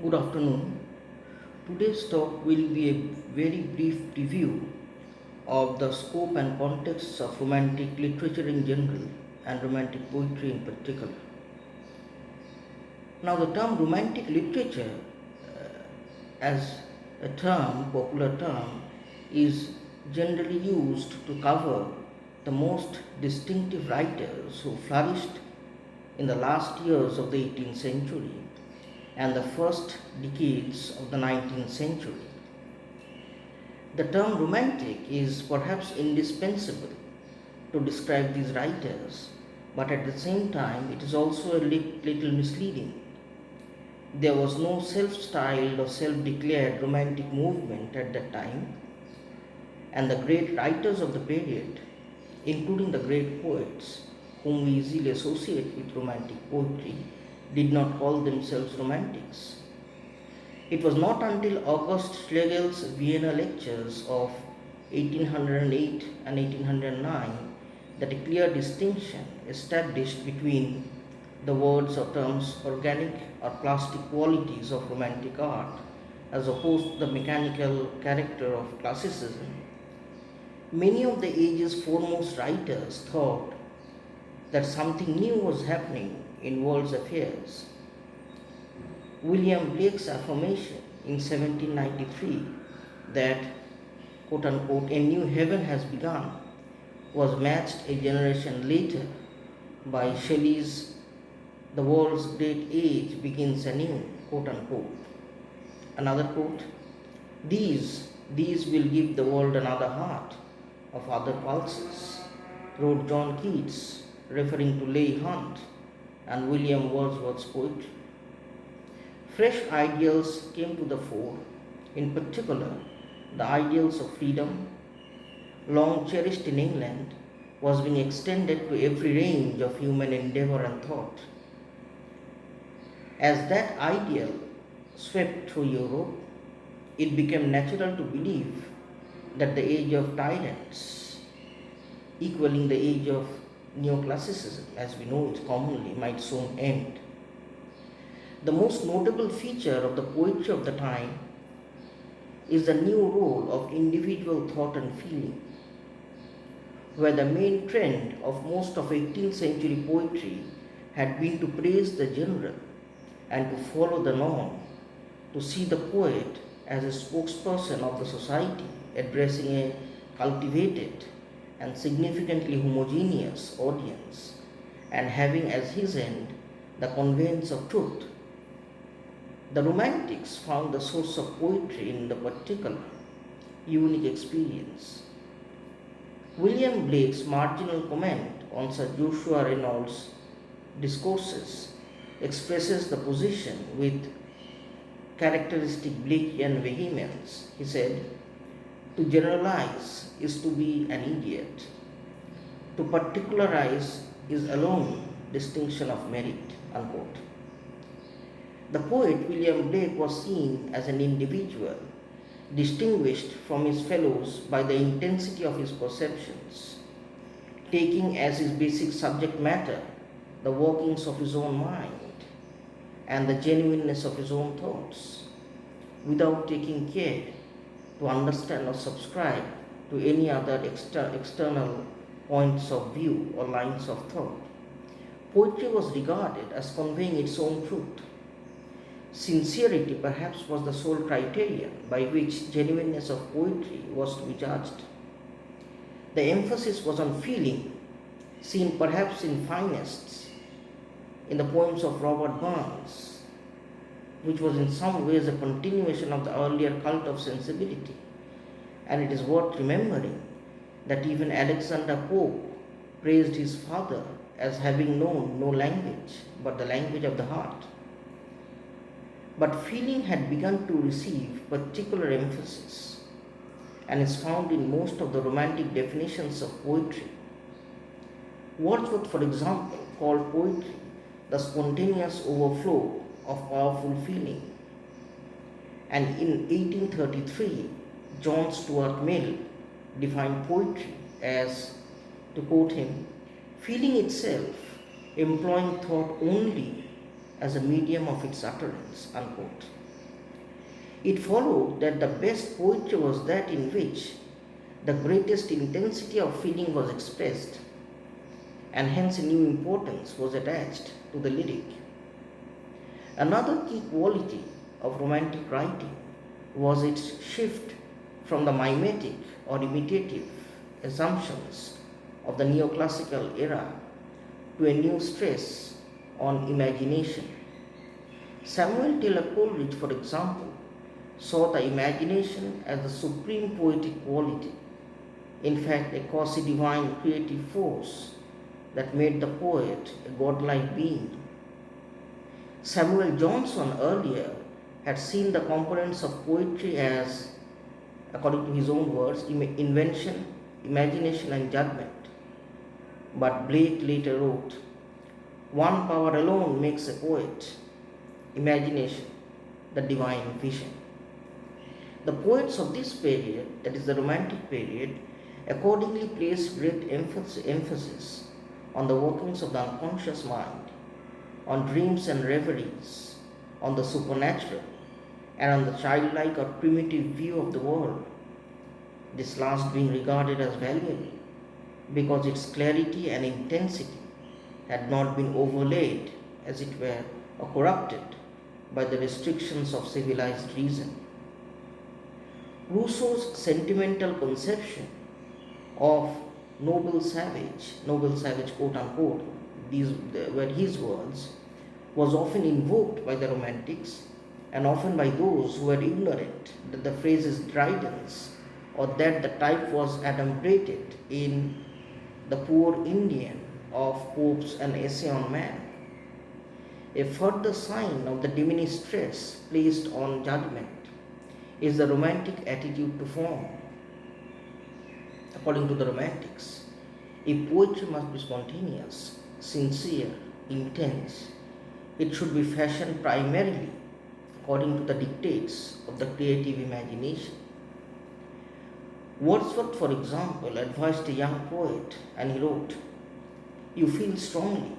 Good afternoon. Today's talk will be a very brief review of the scope and context of romantic literature in general and romantic poetry in particular. Now, the term romantic literature, as a term, popular term, is generally used to cover the most distinctive writers who flourished in the last years of the 18th century and the first decades of the 19th century. The term romantic is perhaps indispensable to describe these writers, but at the same time it is also a little misleading. There was no self styled or self declared romantic movement at that time, and the great writers of the period, including the great poets whom we easily associate with romantic poetry, did not call themselves romantics. It was not until August Schlegel's Vienna lectures of 1808 and 1809 that a clear distinction established between the words or terms organic or plastic qualities of romantic art as opposed to the mechanical character of classicism. Many of the age's foremost writers thought that something new was happening in world's affairs. William Blake's affirmation in 1793 that, quote unquote, a new heaven has begun was matched a generation later by Shelley's The world's great age begins anew, quote unquote. Another quote, these will give the world another heart of other pulses, wrote John Keats, referring to Leigh Hunt and William Wordsworth's poetry. Fresh ideals came to the fore, in particular, the ideals of freedom, long cherished in England, was being extended to every range of human endeavor and thought. As that ideal swept through Europe, it became natural to believe that the age of tyrants, equaling the age of neoclassicism, as we know it commonly, might soon end. The most notable feature of the poetry of the time is the new role of individual thought and feeling, where the main trend of most of 18th century poetry had been to praise the general and to follow the norm, to see the poet as a spokesperson of the society addressing a cultivated and significantly homogeneous audience and having as his end the conveyance of truth. The Romantics found the source of poetry in the particular, unique experience. William Blake's marginal comment on Sir Joshua Reynolds' discourses expresses the position with characteristic Blakean vehemence. He said, to generalize is to be an idiot. To particularize is alone distinction of merit, unquote. The poet William Blake was seen as an individual, distinguished from his fellows by the intensity of his perceptions, taking as his basic subject matter the workings of his own mind and the genuineness of his own thoughts, without taking care to understand or subscribe to any other external points of view or lines of thought. Poetry was regarded as conveying its own truth. Sincerity perhaps was the sole criterion by which genuineness of poetry was to be judged. The emphasis was on feeling, seen perhaps in finest in the poems of Robert Burns, which was in some ways a continuation of the earlier cult of sensibility. And it is worth remembering that even Alexander Pope praised his father as having known no language but the language of the heart. But feeling had begun to receive particular emphasis and is found in most of the romantic definitions of poetry. Wordsworth, for example, called poetry the spontaneous overflow of powerful feeling. And in 1833, John Stuart Mill defined poetry as, to quote him, feeling itself, employing thought only as a medium of its utterance, unquote. It followed that the best poetry was that in which the greatest intensity of feeling was expressed, and hence a new importance was attached to the lyric. Another key quality of Romantic writing was its shift from the mimetic or imitative assumptions of the neoclassical era to a new stress on imagination. Samuel Taylor Coleridge, for example, saw the imagination as the supreme poetic quality, in fact, a quasi divine creative force that made the poet a godlike being. Samuel Johnson earlier had seen the components of poetry as, according to his own words, invention, imagination, and judgment. But Blake later wrote, "One power alone makes a poet, imagination, the divine vision." The poets of this period, that is the Romantic period, accordingly placed great emphasis on the workings of the unconscious mind, on dreams and reveries, on the supernatural, and on the childlike or primitive view of the world, this last being regarded as valuable because its clarity and intensity had not been overlaid, as it were, or corrupted by the restrictions of civilized reason. Rousseau's sentimental conception of noble savage quote unquote, these were his words, was often invoked by the Romantics and often by those who were ignorant that the phrase is Dryden's or that the type was adumbrated in The Poor Indian of Pope's An Essay on Man. A further sign of the diminished stress placed on judgment is the Romantic attitude to form. According to the Romantics, if poetry must be spontaneous, sincere, intense, it should be fashioned primarily according to the dictates of the creative imagination. Wordsworth, for example, advised a young poet, and he wrote, "You feel strongly,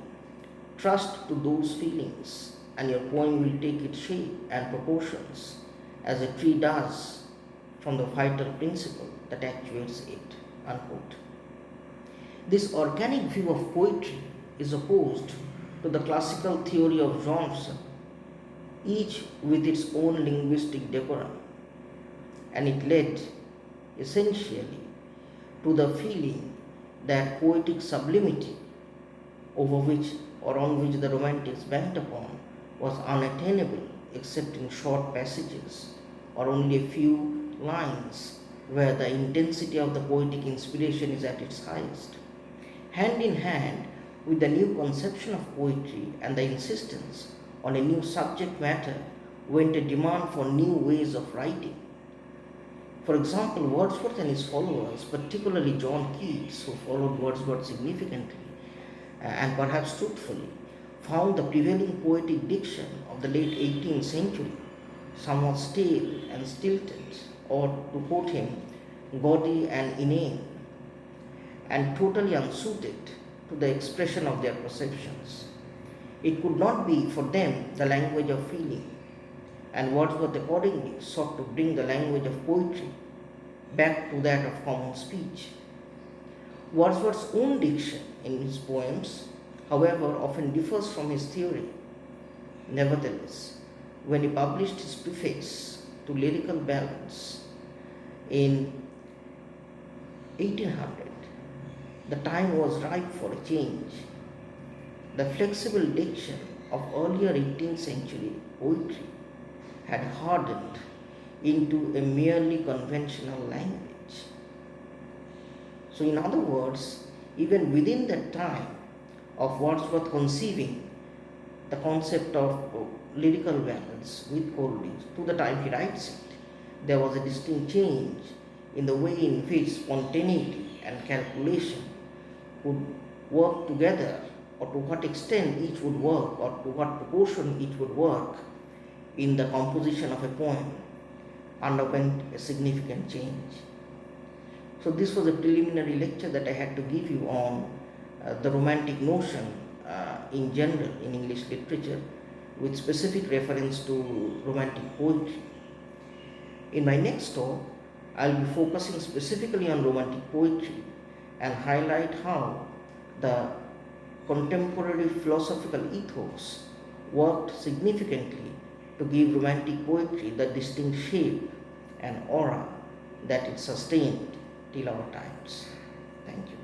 trust to those feelings, and your poem will take its shape and proportions as a tree does from the vital principle that actuates it." Unquote. This organic view of poetry is opposed to the classical theory of genres, each with its own linguistic decorum, and it led essentially to the feeling that poetic sublimity over which or on which the Romantics banked upon was unattainable except in short passages or only a few lines where the intensity of the poetic inspiration is at its highest. Hand in hand with the new conception of poetry and the insistence on a new subject matter went a demand for new ways of writing. For example, Wordsworth and his followers, particularly John Keats, who followed Wordsworth significantly and perhaps truthfully, found the prevailing poetic diction of the late 18th century somewhat stale and stilted, or to quote him, gaudy and inane, and totally unsuited to the expression of their perceptions. It could not be for them the language of feeling, and Wordsworth accordingly sought to bring the language of poetry back to that of common speech. Wordsworth's own diction in his poems, however, often differs from his theory. Nevertheless, when he published his preface to Lyrical Ballads in 1800, the time was ripe for a change. The flexible diction of earlier 18th century poetry had hardened into a merely conventional language. So, in other words, even within that time of Wordsworth conceiving the concept of lyrical ballads with Coleridge to the time he writes it, there was a distinct change in the way in which spontaneity and calculation would work together, or to what extent each would work, or to what proportion each would work in the composition of a poem, underwent a significant change. So this was a preliminary lecture that I had to give you on the Romantic notion in general in English literature, with specific reference to Romantic poetry. In my next talk, I'll be focusing specifically on Romantic poetry and highlight how the contemporary philosophical ethos worked significantly to give Romantic poetry the distinct shape and aura that it sustained till our times. Thank you.